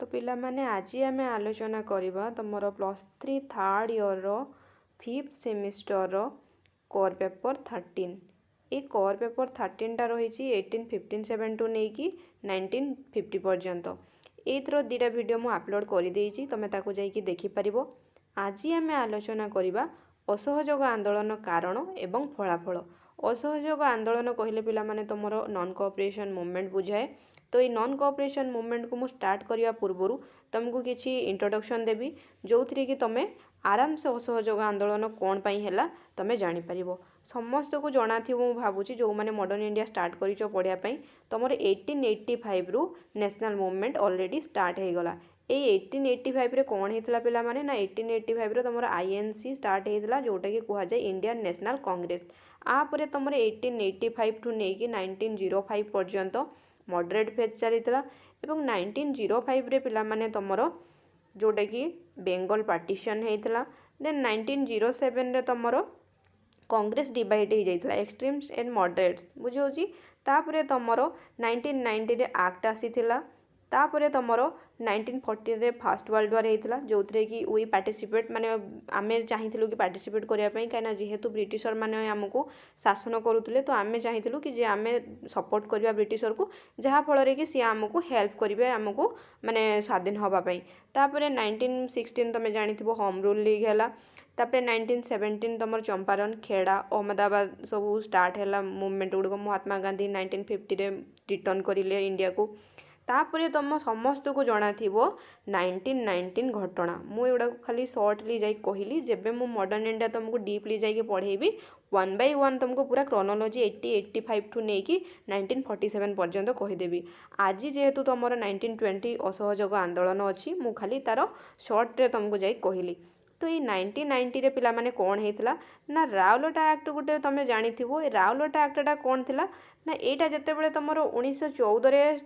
तो पिला माने आज आम आलोचना करवा तुमर +3 थर्ड इयर रो 5th सेमिस्टर कोर पेपर 13 ये कोर पेपर 13 टा रही 1857 टू नहीं 1950 पर्यंत एथर दुटा वीडियो मु अपलोड कर देछि तमे ताको जाइकी देखि परिबो। आज आम आलोचना करवा असहयोग आंदोलन कारण एवं फलाफल। असहयोग आंदोलन कहले पिला माने तुमर नॉन कोऑपरेशन मूवमेंट बुझाए। तो ये नॉन कोऑपरेशन मूवमेंट को मु स्टार्ट करिया पूर्वरु तुमको किसी इंट्रोडक्शन देबी जो थी कि तुम आराम से असहयोग आंदोलन कौन पाई हैला तुम जानि परिबो। समस्त को जाना थी मु भाबुची जो माने मॉडर्न इंडिया स्टार्ट करिचो पढ़िया पई तुमर 1885 रु नेशनल मूवमेंट ऑलरेडी स्टार्ट हो गला। ये 1885 रे कौन होता पिला माने ना 1885 रे तुमर आईएनसी स्टार्ट होता जोटा कि कह जाए इंडियन नेशनल कांग्रेस। आपर तुमर 1885 टू नहीं 1905 पर्यंत मॉडरेट फेज चलीता एवं 1905 रे पिला माने तुमर जोटा कि बेंगल पार्टीशन होता। देन 1907 रे तुमर कांग्रेस डिवाइड हो जाता एक्सट्रीम्स एंड मॉडरेट्स बुझे। तापर तुमर 1990 रे एक्ट आसीथिला। तापर तुमर 1940 रे फर्स्ट वर्ल्ड वार होता जो थे कि वी पार्टिसिपेट माने आमे चाहिथिलु कि पार्टिसिपेट करिया पई काना जेहेतु ब्रिटिशर माने हमको शासन करुले तो आमे चाहिथिलु कि जे आमे सपोर्ट करिया ब्रिटिशर को जहाँ फल रे कि सी हमको हेल्प करिवे हमको माने स्वाधीन हवा पई। तापर 1916 तुम जानिथिबो होम रूल लीग हैला। तापर 1917 तुम चंपारण खेड़ा अहमदाबाद सब स्टार्ट है मूवमेंट गुड़क महात्मा गांधी 1950 रे रिटर्न करिले इंडिया को। तापर तुम समस्त को जाना थी 1919 घटना मु एगुड़ा खाली सर्टली जाई कहली जेबे मु मॉडर्न इंडिया तुमको डीपली जाइए पढ़ेबी 1 by 1 तुमको पूरा क्रोनोलॉजी 85 टू नहीं 1947 पर्यंत कहीदेवी। आज जेहेतु तुम 1920 असहयोग आंदोलन अच्छी मु खाली तार सर्ट्रे तुमको जाई कहली। तो ये 1990 रे पिला माने कौन होता ना राउरकेला एक्ट गोटे तुम जानी राउरकेला एक्टा कौन थिला ना एटा जेतेबेले तुम 1914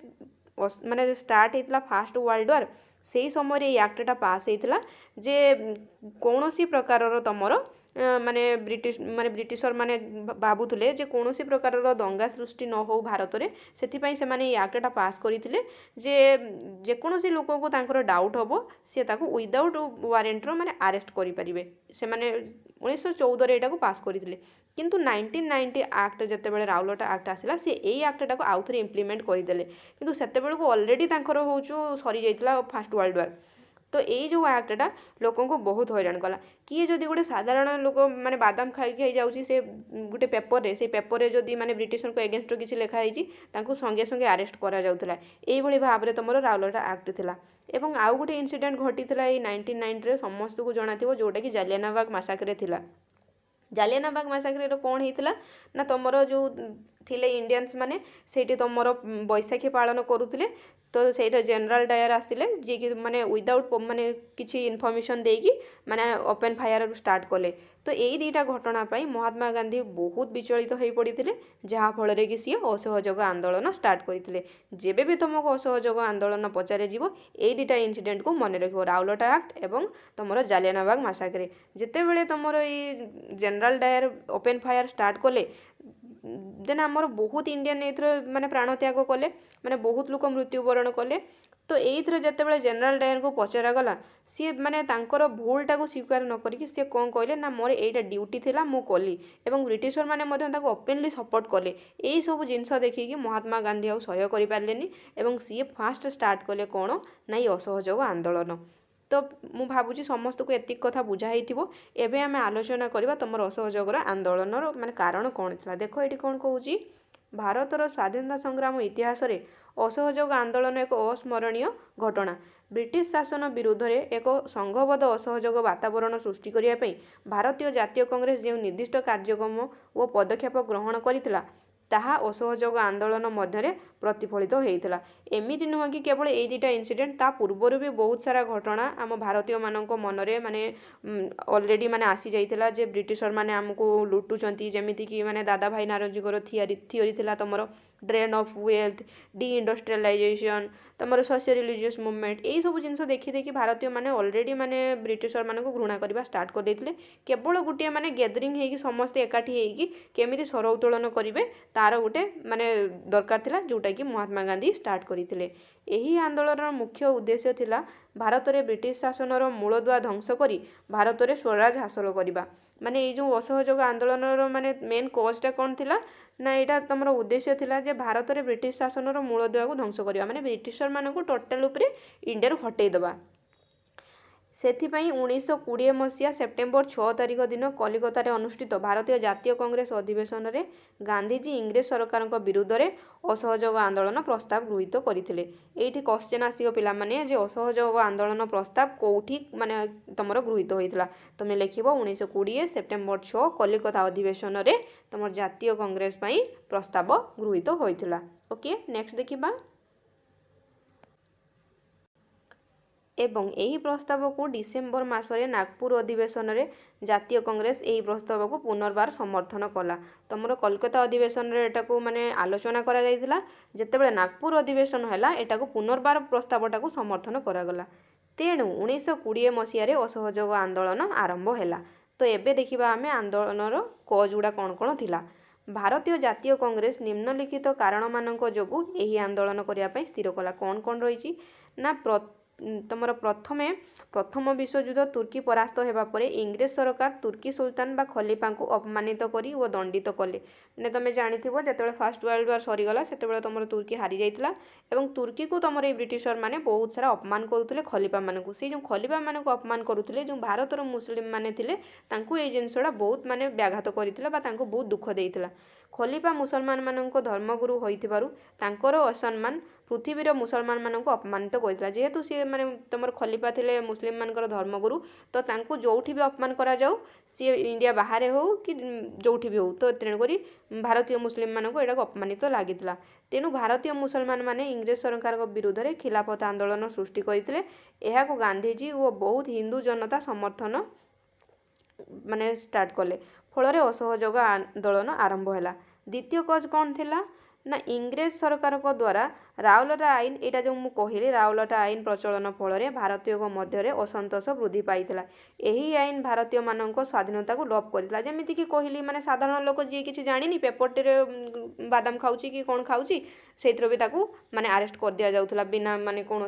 माने स्टार्ट होता फास्ट वर्ल्ड वार से समय ये एक्टा पास होता जे कौन सी प्रकार तुमर माने ब्रिटिशर माने भावुले जे कौन सी प्रकार दंगा सृष्टि न हो भारत में से माने ये एक्टा पास करते जे जेकोसी लोक को तांकर डाउट हम सी विदाउट वारेंट माने अरेस्ट करें से माने 1914 एटा को पास करते किंतु 1990 एक्ट जितेबाला राउरकेला एक्ट आसला सी यही एक्टा को आउ थे इम्प्लीमेंट करदे किंतु सेते को ऑलरेडी तांकर होचु सरी जाइतला फास्ट वर्ल्ड वार। तो यही जो एक्टा लोक को बहुत हैरान कला किए जदि गोटे साधारण लोक माने बादाम खाई खाई जाऊँगी से गोटे पेपर से पेपर रे जदि माने ब्रिटिशर को एगेन्स्ट किसी लिखाई संगे संगे अरेस्ट करा जाउथला एही भाव में तुम राउरकेला एक्ट थिला। एवं आउ गोटे इनसीडेंट घटीला 1990 रे समस्त को जाना जोटा कि जालियानवाग मासाकरे थिला। जालियानवाग मासाकरे कौन होता ना तुम जो थिले इंडियंस माने सेठी तुमर बैसाखी पालन करुले तो सेटा जनरल डायर आसिले जी कि माने विदाउट माने किसी इनफॉरमेशन देकी माने ओपन फायर स्टार्ट कले। तो यही दुईटा घटना पाई महात्मा गांधी बहुत विचलित हो पड़ते जहाँ फल कि सी असहयोग आंदोलन स्टार्ट करते। जेबे भी तुमको असहयोग आंदोलन पचारे जीवो यही दुईटा इनसीडेंट को मन रखियो राउरकेला एक्ट एवं तुमर जालियानवाग मासाकरे जितेबेले तुमर ये general Dyer open fire start कले देन आमर बहुत इंडियन एथर माने प्राण त्याग कले माने बहुत लोक मृत्युवरण कले। तो एथर जितेबाला जनरल डायर को पचरा गला सी माने तांकर भूलटा को स्वीकार न करिकि सी कौन कहले ना मोर एटा ड्यूटी थिला मु कली एवं ब्रिटिशर माने मध्य ताको ओपनली सपोर्ट कले। यही सब जिनस देखिकी महात्मा गांधी आउ सह्य करि पारलेनी एवं सी फास्ट स्टार्ट कले कौन ना ये असहयोग आंदोलन। तो मु भावुची समस्त को एतिक कथा बुझाई थिबो। एबे आमे आलोचना करबा तुमर असहयोग आंदोलन माने कारण कौन थिला। देखो एटी कौन कहूची भारतर स्वाधीनता संग्राम इतिहास रे असहयोग आंदोलन एक अस्मरणीय घटना। ब्रिटिश शासन विरुद्ध रे एक संघबद्ध असहयोग वातावरण सृष्टि करिया पई भारतीय जातीय कांग्रेस जो निर्दिष्ट कार्यक्रम और पदक्षेप ग्रहण करितला ताहा असहयोग आंदोलन मध्य प्रतिफलित होता। एमती नुह कि केवल ये दुईटा इनसीडेंट ता पूर्वर भी बहुत सारा घटना आम भारतीय मानक मनरे माने ऑलरेडी माने आसी जाइतला जे ब्रिटिशर माने हमको लुटुचंती जेमिति कि माने दादा भाई नारंजीकर थियोरी थिला तुमर drain of wealth deindustrialization तुमर सोशल रिलीजियस मूवमेंट यही सब जिन देखी देखी भारतीय माने ऑलरेडी माने ब्रिटिशर मानक घृणा करबा स्टार्ट कर देथिले केवल गोटे माने गैदरिंग हेकी समस्त एकाठी हेकी केमिति सर उत्तोलन करिवे ता तार गोटे माने दरकार थिला जोटा कि महात्मा गांधी स्टार्ट करथिले। एही आंदोलन मुख्य उद्देश्य थिला भारत में ब्रिटिश शासनर मूलदुआ ध्वंस करी भारत में स्वराज हासिल करवा। माने ये जो असहयोग आंदोलन माने मेन कजटा कौन थिला ना यहाँ तुम उद्देश्य थिला जे भारत में ब्रिटिश शासनर मूलदुआ को ध्वंस करवा माने ब्रिटिशर मानक टोटाल उपरे इंडिया हटईदेवा। सेथिपाई 1920 मसीहा सेप्टेम्बर 6 तारिख दिन कलिकतार अनुष्ठित भारतीय जातीय कांग्रेस अधिवेशन में गांधीजी इंग्रेज सरकार विरुद्ध में असहयोग आंदोलन प्रस्ताव गृहीत करते। ये क्वेश्चन आसियो पिला माने जे असहयोग आंदोलन प्रस्ताव कौटी माने तुम गृहीत होता तुम लिख 1920 सेप्टेम्बर 6 कलिकता अधिवेशन में तुम जातीय कांग्रेस प्रस्ताव गृहीत होता। ओके नेक्स्ट देखिबा। एवं यही प्रस्ताव को डिसेम्बर मासरे नागपुर अधिवेशन में जातीय कांग्रेस यही प्रस्ताव को पुनर्बार समर्थन कला। तुम कोलकाता अधिवेशन में एटा को माने आलोचना करा जायतिला जेतेबेले नागपुर अधिवेशन हैला एटा को पुनर्बार प्रस्तावटा को समर्थन करागला। तेणु 1920 मसीह असहयोग आंदोलन आरंभ हैला। तो एबे देखिबा आमे आंदोलनर कज गुडा कौन कौन थिला। भारतीय जातीय कांग्रेस निम्नलिखित कारण मानक जोगु एही आंदोलन करिया पई स्थिर कला। कौन कौन रही ना तुमर प्रथम विश्वयुद्ध तुर्की परास्त होगा पर इंग्रेज सरकार तुर्की सुल्तान बा खलीफा को अपमानित करी व दंडित कले। मैंने तुम जानी जो फास्ट वर्ल्ड वार सरीगला से तुम तुर्की हारी जाइतिला एवं तुर्की को तुम ये ब्रिटिशर माने बहुत सारा अपमान करुले खलीफा मानक। से जो खलीफा मानक अपमान करुले जो भारतर मुस्लिम माने थिले तांको ये जिनसटा बहुत माने व्याघात करथिला बा तांको बहुत दुख देइथिला। खलीफा मुसलमान मानक धर्मगुरु होइथिबारु तांकर असम्मान पृथ्वीर मुसलमान मानक अपमानित करथिला। जेहेतु सी माने तुम खलीफा थिले मुस्लिम मानकर धर्मगुरु तो तांको जोठी भी अपमान करा जाऊ सी इंडिया बाहर हो कि जोठी भी हो तो तेणुकरी भारतीय मुस्लिम मानक एटा अपमानित लागिथिला। तेणु भारतीय मुसलमान माने इंग्रेज सरकार विरुद्ध में खिलाफत आंदोलन सृष्टि करथिले। एहाको गांधीजी और बहुत हिंदू जनता समर्थन माने स्टार्ट कले फल असहयोग आंदोलन आरंभ है। द्वितीय कज कौन थिला ना इंग्रेज सरकार द्वारा राउलटा आईन यहाँ जो मुझे कहली राउलटा आईन प्रचलन फल भारतीय मध्य असंतोष वृद्धि पाई। यही आईन भारतीय मानक स्वाधीनता को लभ करता जमीक कहली माने साधारण लोक जी किसी जानी पेपरटी बादाम खाऊँ कि कौन खाऊँ से भी माने अरेस्ट कर दि जाऊला बिना माने कौन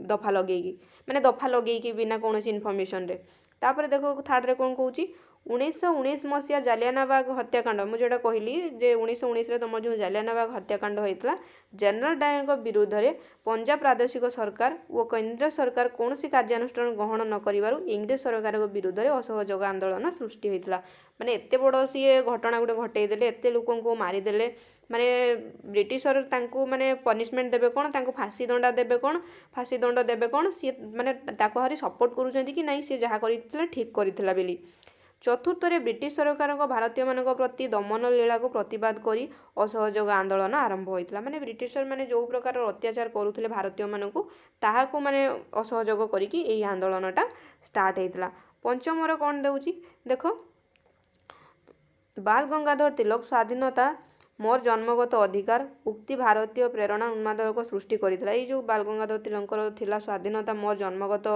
दफा लगे माने दफा लगे बिना कौन इनफर्मेशन रे। तापर देखो थर्ड रे कौन कहूँ 1919 मसीहा जालियानाबाग हत्याकांड मुझे कहली जे 1919 तुम जो जालियानाबाग हत्याकांड होता जनरल डायर विरुद्ध में पंजाब प्रादेशिक सरकार और केंद्र सरकार कौन सी कार्यानुष्ठान ग्रहण न करिवारु इंग्रेज सरकार विरुद्ध में असहयोग आंदोलन सृष्टि होता। माने एते बड़ सी घटना गोटे घटेदेले एते लोकों को मारिदेले माने ब्रिटिशर तांको माने पनिशमेंट देबे कौन तांको फांसी दंडा देबे कौन फांसी दंड देबे कौन सी माने ताको हरी सपोर्ट करूछंती कि नहीं सी जहा करिथिला ठीक करिथिला बेली। चतुर्थरे ब्रिटिश सरकार भारतीय मान प्रति दमन लीला को प्रतिवाद करी असहयोग आंदोलन आरंभ होता। माने ब्रिटिशर माने जो प्रकार अत्याचार करुले भारतीय मानक ताहाको माने असहयोग करिकी एही आंदोलनटा स्टार्ट होता। पंचमर कौन देउची देख बाल गंगाधर तिलक स्वाधीनता मोर जन्मगत अधिकार उक्ति भारतीय प्रेरणा उन्मादक सृष्टि करथिला। ये जो बाल गंगाधर तिलकर थिला स्वाधीनता मोर जन्मगत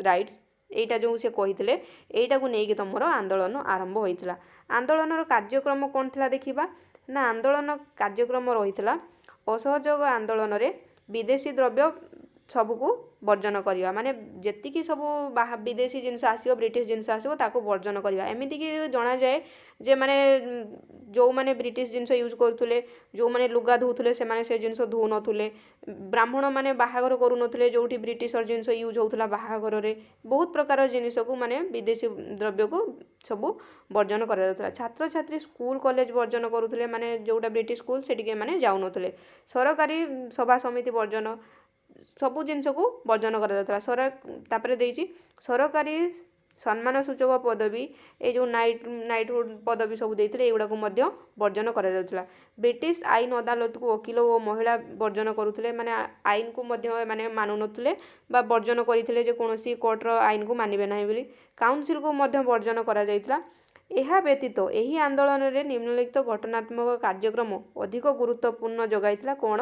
राइट्स एटा जो से कही एटा को लेकिन तुम आंदोलन आरंभ होता। आंदोलन कार्यक्रम कौन थिला देखिबा ना आंदोलन कार्यक्रम रही असहयोग आंदोलन रे विदेशी द्रव्य सबको वर्जन करवा माने जेतिकी सब विदेशी जिनस आसो ब्रिटिश जिनस आसो ताको वर्जन करवा। एमती कि जना जाए जे माने जो माने ब्रिटिश जिनस यूज करुले जो माने लुगा धोउले से माने से जिनस धो नथुले ब्राह्मण माने बाहागर करू नथुले जोठी ब्रिटिशर जिनस यूज होउथला बाहागर रे बहुत प्रकार जिनिस को माने विदेशी द्रव्य को सब वर्जन करा। छात्र छात्री स्कूल कॉलेज वर्जन करुले माने जोटा ब्रिटिश स्कूल से माने जाउ नथुले सरकारी सभा समिति वर्जन सबू जिनस को वर्जन करा। सरकारी सम्मान सूचक पदवी ये जो नाइटहुड पदवी सब देते एगुड़ा वर्जन करा। ब्रिटिश आईन अदालत को वकिल और महिला वर्जन करुले माने आईन को माने मानु नथुले बा वर्जन करते जे कौन कोर्टर आईन को मानवे ना बोली काउंसिल को वर्जन करा। ଏହା ବ୍ୟତୀତ ଏହି ଆନ୍ଦୋଳନରେ ନିମ୍ନଲିଖିତ ଘଟଣାତ୍ମକ କାର୍ଯ୍ୟକ୍ରମ ଅଧିକ ଗୁରୁତ୍ୱପୂର୍ଣ୍ଣ ଯୋଗାଇଥିଲା କ'ଣ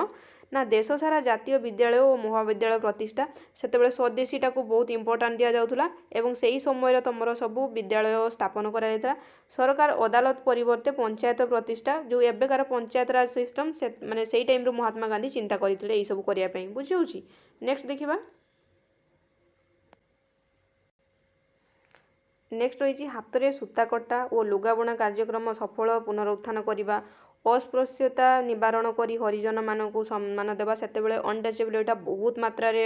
ନା ଦେଶ ସାରା ଜାତୀୟ ବିଦ୍ୟାଳୟ ଓ ମହାବିଦ୍ୟାଳୟ ପ୍ରତିଷ୍ଠା। ସେତେବେଳେ ସ୍ୱଦେଶୀଟାକୁ ବହୁତ ଇମ୍ପୋର୍ଟାଣ୍ଟ ଦିଆଯାଉଥିଲା ଏବଂ ସେହି ସମୟରେ ତୁମର ସବୁ ବିଦ୍ୟାଳୟ ସ୍ଥାପନ କରାଯାଇଥିଲା। ସରକାର ଅଦାଲତ ପରିବର୍ତ୍ତେ ପଞ୍ଚାୟତ ପ୍ରତିଷ୍ଠା, ଯେଉଁ ଏବେକାର ପଞ୍ଚାୟତ ରାଜ ସିଷ୍ଟମ୍ ସେ ମାନେ ସେଇ ଟାଇମ୍ରୁ ମହାତ୍ମା ଗାନ୍ଧୀ ଚିନ୍ତା କରିଥିଲେ ଏଇସବୁ କରିବା ପାଇଁ। ବୁଝିହେଉଛି। ନେକ୍ସଟ ଦେଖିବା। ନେକ୍ସଟ ରହିଛି ହାତରେ ସୂତା କଟା ଓ ଲୁଗାବୁଣା କାର୍ଯ୍ୟକ୍ରମ ସଫଳ ପୁନରୁତ୍ଥାନ କରିବା, ଅସ୍ପୃଶ୍ୟତା ନିବାରଣ କରି ହରିଜନମାନଙ୍କୁ ସମ୍ମାନ ଦେବା। ସେତେବେଳେ ଅନଟଚେବଲ୍ ବହୁତ ମାତ୍ରାରେ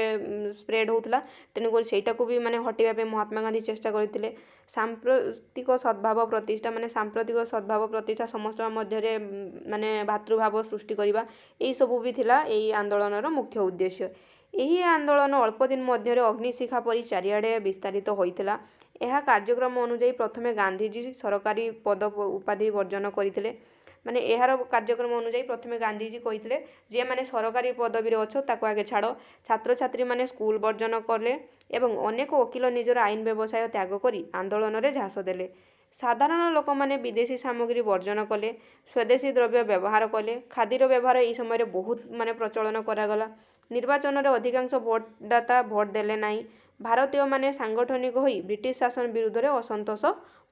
ସ୍ପ୍ରେଡ୍ ହେଉଥିଲା, ତେଣୁକରି ସେଇଟାକୁ ବି ମାନେ ହଟାଇବା ପାଇଁ ମହାତ୍ମା ଗାନ୍ଧୀ ଚେଷ୍ଟା କରିଥିଲେ। ସାମ୍ପ୍ରତିକ ସଦ୍ଭାବ ପ୍ରତିଷ୍ଠା, ମାନେ ସାମ୍ପ୍ରତିକ ସଦ୍ଭାବ ପ୍ରତିଷ୍ଠା, ସମସ୍ତଙ୍କ ମଧ୍ୟରେ ମାନେ ଭାତୃଭାବ ସୃଷ୍ଟି କରିବା, ଏଇସବୁ ବି ଥିଲା ଏହି ଆନ୍ଦୋଳନର ମୁଖ୍ୟ ଉଦ୍ଦେଶ୍ୟ। ଏହି ଆନ୍ଦୋଳନ ଅଳ୍ପ ଦିନ ମଧ୍ୟରେ ଅଗ୍ନିଶିଖା ପରି ଚାରିଆଡ଼େ ବିସ୍ତାରିତ ହୋଇଥିଲା। ଏହା କାର୍ଯ୍ୟକ୍ରମ ଅନୁଯାୟୀ ପ୍ରଥମେ ଗାନ୍ଧୀଜୀ ସରକାରୀ ପଦ ଉପାଧି ବର୍ଜନ କରିଥିଲେ। ମାନେ ଏହାର କାର୍ଯ୍ୟକ୍ରମ ଅନୁଯାୟୀ ପ୍ରଥମେ ଗାନ୍ଧୀଜୀ କହିଥିଲେ ଯିଏମାନେ ସରକାରୀ ପଦବୀରେ ଅଛ ତାକୁ ଆଗେ ଛାଡ଼। ଛାତ୍ରଛାତ୍ରୀମାନେ ସ୍କୁଲ ବର୍ଜନ କଲେ ଏବଂ ଅନେକ ଓକିଲ ନିଜର ଆଇନ ବ୍ୟବସାୟ ତ୍ୟାଗ କରି ଆନ୍ଦୋଳନରେ ଝାସ ଦେଲେ। ସାଧାରଣ ଲୋକମାନେ ବିଦେଶୀ ସାମଗ୍ରୀ ବର୍ଜନ କଲେ, ସ୍ୱଦେଶୀ ଦ୍ରବ୍ୟ ବ୍ୟବହାର କଲେ। ଖାଦିର ବ୍ୟବହାର ଏହି ସମୟରେ ବହୁତ ମାନେ ପ୍ରଚଳନ କରାଗଲା। ନିର୍ବାଚନରେ ଅଧିକାଂଶ ଭୋଟଦାତା ଭୋଟ ଦେଲେ ନାହିଁ। ଭାରତୀୟମାନେ ସାଂଗଠନିକ ହୋଇ ବ୍ରିଟିଶ ଶାସନ ବିରୁଦ୍ଧରେ ଅସନ୍ତୋଷ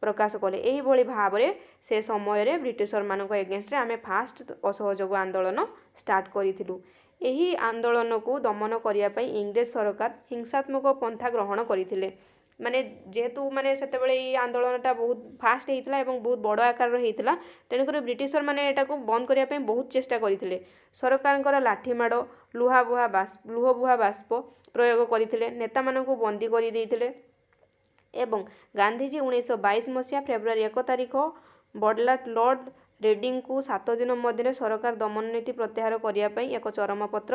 ପ୍ରକାଶ କଲେ। ଏହିଭଳି ଭାବରେ ସେ ସମୟରେ ବ୍ରିଟିଶରମାନଙ୍କ ଏଗେନଷ୍ଟରେ ଆମେ ଫାଷ୍ଟ ଅସହଯୋଗ ଆନ୍ଦୋଳନ ଷ୍ଟାର୍ଟ କରିଥିଲୁ। ଏହି ଆନ୍ଦୋଳନକୁ ଦମନ କରିବା ପାଇଁ ଇଂରେଜ ସରକାର ହିଂସାତ୍ମକ ପନ୍ଥା ଗ୍ରହଣ କରିଥିଲେ। ମାନେ ଯେହେତୁ ମାନେ ସେତେବେଳେ ଏଇ ଆନ୍ଦୋଳନଟା ବହୁତ ଫାଷ୍ଟ ହେଇଥିଲା ଏବଂ ବହୁତ ବଡ଼ ଆକାରର ହେଇଥିଲା, ତେଣୁକରି ବ୍ରିଟିଶରମାନେ ଏଟାକୁ ବନ୍ଦ କରିବା ପାଇଁ ବହୁତ ଚେଷ୍ଟା କରିଥିଲେ। ସରକାରଙ୍କର ଲାଠିମାଡ଼, ଲୁହବୁହା ବାଷ୍ପ ପ୍ରୟୋଗ କରିଥିଲେ, ନେତାମାନଙ୍କୁ ବନ୍ଦୀ କରିଦେଇଥିଲେ ଏବଂ ଗାନ୍ଧୀଜୀ 1922 ମସିହା ଫେବୃଆରୀ 1 ତାରିଖ ବଡ଼ଲାଟ ଲର୍ଡ ରେଡିଙ୍କୁ 7 ଦିନ ମଧ୍ୟରେ ସରକାର ଦମନ ନୀତି ପ୍ରତ୍ୟାହାର କରିବା ପାଇଁ ଏକ ଚରମପତ୍ର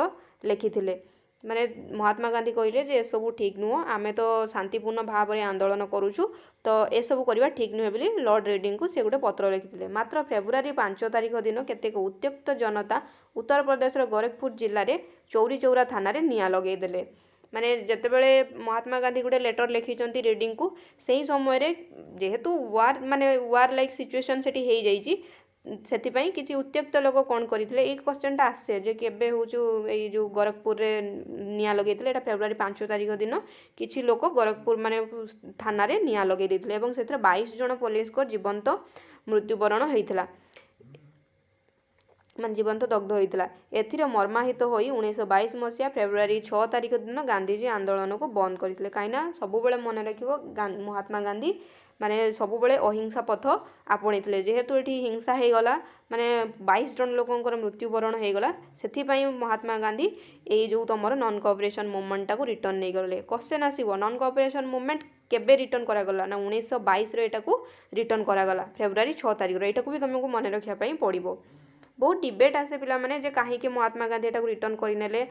ଲେଖିଥିଲେ। ମାନେ ମହାତ୍ମା ଗାନ୍ଧୀ କହିଲେ ଯେ ଏସବୁ ଠିକ୍ ନୁହଁ, ଆମେ ତ ଶାନ୍ତିପୂର୍ଣ୍ଣ ଭାବରେ ଆନ୍ଦୋଳନ କରୁଛୁ, ତ ଏସବୁ କରିବା ଠିକ୍ ନୁହେଁ ବୋଲି ଲର୍ଡ ରେଡିଙ୍କୁ ସେ ଗୋଟେ ପତ୍ର ଲେଖିଥିଲେ। ମାତ୍ର ଫେବୃଆରୀ 5 ତାରିଖ ଦିନ କେତେକ ଉତ୍ତ୍ୟକ୍ତ ଜନତା ଉତ୍ତରପ୍ରଦେଶର ଗୋରଖପୁର ଜିଲ୍ଲାରେ ଚୌରି ଚୌରା ଥାନାରେ ନିଆଁ ଲଗାଇଦେଲେ। ମାନେ ଯେତେବେଳେ ମହାତ୍ମା ଗାନ୍ଧୀ ଗୋଟେ ଲେଟର ଲେଖିଛନ୍ତି ରେଡିଙ୍କୁ, ସେହି ସମୟରେ ଯେହେତୁ ୱାର୍ ଲାଇକ୍ ସିଚୁଏସନ୍ ସେଠି ହେଇଯାଇଛି, ସେଥିପାଇଁ କିଛି ଉତ୍ତ୍ୟକ୍ତ ଲୋକ କ'ଣ କରିଥିଲେ, ଏଇ କ୍ୱେଶ୍ଚନଟା ଆସେ ଯେ କେବେ ହେଉଛୁ ଏଇ ଯେଉଁ ଗୋରଖପୁରରେ ନିଆଁ ଲଗାଇଥିଲେ। ଏଇଟା ଫେବୃଆରୀ 5 ତାରିଖ ଦିନ କିଛି ଲୋକ ଗୋରଖପୁର ମାନେ ଥାନାରେ ନିଆଁ ଲଗାଇ ଦେଇଥିଲେ ଏବଂ ସେଥିରେ 22 ଜଣ ପୋଲିସଙ୍କ ଜୀବନ୍ତ ମୃତ୍ୟୁବରଣ ହେଇଥିଲା, ମାନେ ଜୀବନ୍ତ ଦଗ୍ଧ ହୋଇଥିଲା। ଏଥିରେ ମର୍ମାହିତ ହୋଇ 1922 ମସିହା ଫେବୃଆରୀ 6 ତାରିଖ ଦିନ ଗାନ୍ଧୀଜୀ ଆନ୍ଦୋଳନକୁ ବନ୍ଦ କରିଥିଲେ। କାହିଁକିନା ସବୁବେଳେ ମନେ ରଖିବ ମହାତ୍ମା ଗାନ୍ଧୀ ମାନେ ସବୁବେଳେ ଅହିଂସା ପଥ ଆପଣେଇଥିଲେ। ଯେହେତୁ ଏଠି ହିଂସା ହେଇଗଲା, ମାନେ 22 ଜଣ ଲୋକଙ୍କର ମୃତ୍ୟୁବରଣ ହେଇଗଲା, ସେଥିପାଇଁ ମହାତ୍ମା ଗାନ୍ଧୀ ଏଇ ଯେଉଁ ତୁମର ନନ୍ କୋଅପରେସନ୍ ମୁଭମେଣ୍ଟଟାକୁ ରିଟର୍ନ ନେଇଗଲେ। କ୍ୱେଶ୍ଚନ୍ ଆସିବ ନନ୍ କୋଅପରେସନ୍ ମୁଭମେଣ୍ଟ କେବେ ରିଟର୍ନ କରାଗଲା ନା 1922ରେ ଏଟାକୁ ରିଟର୍ନ କରାଗଲା ଫେବୃଆରୀ 6 ତାରିଖରେ। ଏଇଟାକୁ ବି ତୁମକୁ ମନେ ରଖିବା ପାଇଁ ପଡ଼ିବ। ବହୁତ ଡିବେଟ୍ ଆସେ ପିଲାମାନେ ଯେ କାହିଁକି ମହାତ୍ମା ଗାନ୍ଧୀ ଏଟାକୁ ରିଟର୍ନ କରିନେଲେ।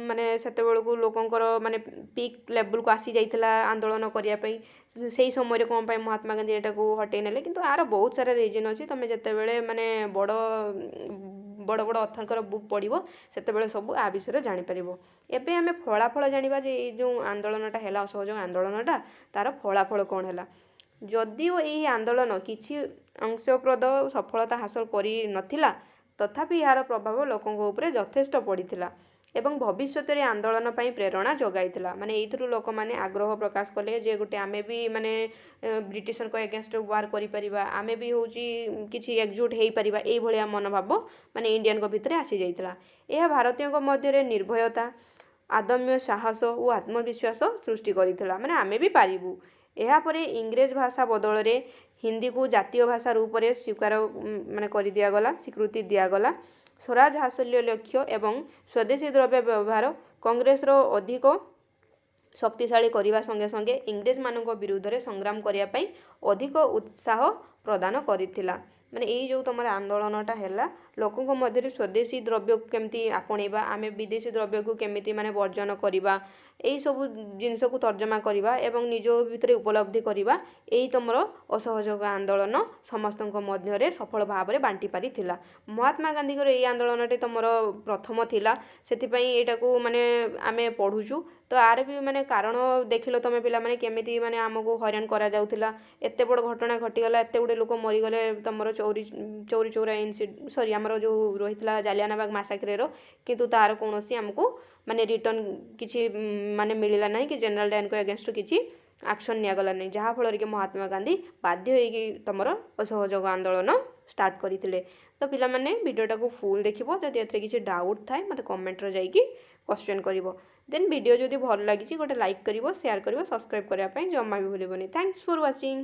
ମାନେ ସେତେବେଳକୁ ଲୋକଙ୍କର ମାନେ ପିକ୍ ଲେଭେଲକୁ ଆସିଯାଇଥିଲା ଆନ୍ଦୋଳନ କରିବା ପାଇଁ, ସେହି ସମୟରେ କ'ଣ ପାଇଁ ମହାତ୍ମା ଗାନ୍ଧୀ ଏଟାକୁ ହଟେଇ ନେଲେ। କିନ୍ତୁ ଆର ବହୁତ ସାରା ରିଜନ୍ ଅଛି, ତୁମେ ଯେତେବେଳେ ମାନେ ବଡ଼ ବଡ଼ ଅଥରଙ୍କର ବୁକ୍ ପଢ଼ିବ ସେତେବେଳେ ସବୁ ଆ ବିଷୟରେ ଜାଣିପାରିବ। ଏବେ ଆମେ ଫଳାଫଳ ଜାଣିବା ଯେ ଏଇ ଯେଉଁ ଆନ୍ଦୋଳନଟା ହେଲା ଅସହଯୋଗ ଆନ୍ଦୋଳନଟା, ତାର ଫଳାଫଳ କ'ଣ ହେଲା। ଯଦିଓ ଏହି ଆନ୍ଦୋଳନ କିଛି ଅଂଶପ୍ରଦ ସଫଳତା ହାସଲ କରିନଥିଲା, ତଥାପି ଏହାର ପ୍ରଭାବ ଲୋକଙ୍କ ଉପରେ ଯଥେଷ୍ଟ ପଡ଼ିଥିଲା ଏବଂ ଭବିଷ୍ୟତରେ ଆନ୍ଦୋଳନ ପାଇଁ ପ୍ରେରଣା ଯୋଗାଇଥିଲା। ମାନେ ଏଇଥିରୁ ଲୋକମାନେ ଆଗ୍ରହ ପ୍ରକାଶ କଲେ ଯେ ଗୋଟେ ଆମେ ବି ମାନେ ବ୍ରିଟିଶଙ୍କ ଏଗେନଷ୍ଟରେ ୱାର୍ କରିପାରିବା, ଆମେ ବି ହେଉଛି କିଛି ଏକଜୁଟ ହେଇପାରିବା, ଏଇଭଳିଆ ମନୋଭାବ ମାନେ ଇଣ୍ଡିଆନଙ୍କ ଭିତରେ ଆସିଯାଇଥିଲା। ଏହା ଭାରତୀୟଙ୍କ ମଧ୍ୟରେ ନିର୍ଭୟତା, ଆଦମ୍ୟ ସାହସ ଓ ଆତ୍ମବିଶ୍ୱାସ ସୃଷ୍ଟି କରିଥିଲା, ମାନେ ଆମେ ବି ପାରିବୁ। ଏହାପରେ ଇଂରେଜ ଭାଷା ବଦଳରେ ହିନ୍ଦୀକୁ ଜାତୀୟ ଭାଷା ରୂପରେ ସ୍ୱୀକୃତି ଦିଆଗଲା। ସ୍ୱରାଜ ହାସଲ ଲକ୍ଷ୍ୟ ଏବଂ ସ୍ୱଦେଶୀ ଦ୍ରବ୍ୟ ବ୍ୟବହାର କଂଗ୍ରେସର ଅଧିକ ଶକ୍ତିଶାଳୀ କରିବା ସଙ୍ଗେ ସଙ୍ଗେ ଇଂରେଜମାନଙ୍କ ବିରୁଦ୍ଧରେ ସଂଗ୍ରାମ କରିବା ପାଇଁ ଅଧିକ ଉତ୍ସାହ ପ୍ରଦାନ କରିଥିଲା। ମାନେ ଏଇ ଯେଉଁ ତୁମର ଆନ୍ଦୋଳନଟା ହେଲା ଲୋକଙ୍କ ମଧ୍ୟରେ ସ୍ୱଦେଶୀ ଦ୍ରବ୍ୟ କେମିତି ଆପଣେଇବା, ଆମେ ବିଦେଶୀ ଦ୍ରବ୍ୟକୁ କେମିତି ମାନେ ବର୍ଜନ କରିବା, ଏଇସବୁ ଜିନିଷକୁ ତର୍ଜମା କରିବା ଏବଂ ନିଜ ଭିତରେ ଉପଲବ୍ଧି କରିବା, ଏଇ ତୁମର ଅସହଯୋଗ ଆନ୍ଦୋଳନ ସମସ୍ତଙ୍କ ମଧ୍ୟରେ ସଫଳ ଭାବରେ ବାଣ୍ଟି ପାରିଥିଲା। ମହାତ୍ମା ଗାନ୍ଧୀଙ୍କର ଏଇ ଆନ୍ଦୋଳନଟି ତୁମର ପ୍ରଥମ ଥିଲା, ସେଥିପାଇଁ ଏଇଟାକୁ ମାନେ ଆମେ ପଢ଼ୁଛୁ। ତ ଆର ବି ମାନେ କାରଣ ଦେଖିଲ ତମେ ପିଲାମାନେ କେମିତି ମାନେ ଆମକୁ ହଇରାଣ କରାଯାଉଥିଲା, ଏତେ ବଡ଼ ଘଟଣା ଘଟିଗଲା, ଏତେ ଗୁଡ଼ିଏ ଲୋକ ମରିଗଲେ ତମର ଚୌରୀ ଚୌରା ସରି ଆମର ଯେଉଁ ରହିଥିଲା ଜାଲିଆନାବାଗ ମାସାକ୍ରେର, କିନ୍ତୁ ତାର କୌଣସି ଆମକୁ ମାନେ ରିଟର୍ନ କିଛି ମାନେ ମିଳିଲା ନାହିଁ କି ଜେନେରାଲ ଡାୟରଙ୍କ ଏଗେନଷ୍ଟରେ କିଛି ଆକ୍ସନ୍ ନିଆଗଲା ନାହିଁ, ଯାହାଫଳରେ କି ମହାତ୍ମା ଗାନ୍ଧୀ ବାଧ୍ୟ ହୋଇକି ତମର ଅସହଯୋଗ ଆନ୍ଦୋଳନ ଷ୍ଟାର୍ଟ କରିଥିଲେ। ତ ପିଲାମାନେ ଭିଡ଼ିଓଟାକୁ ଫୁଲ୍ ଦେଖିବ, ଯଦି ଏଥିରେ କିଛି ଡାଉଟ୍ ଥାଏ ମୋତେ କମେଣ୍ଟରେ ଯାଇକି କ୍ୱେଶ୍ଚନ୍ କରିବ। ଦେନ୍ ଭିଡ଼ିଓ ଯଦି ଭଲ ଲାଗିଛି ଗୋଟେ ଲାଇକ୍ କରିବ, ସେୟାର କରିବ, ସବସ୍କ୍ରାଇବ୍ କରିବା ପାଇଁ ଜମା ବି ଭୁଲିବନି। Thanks for watching.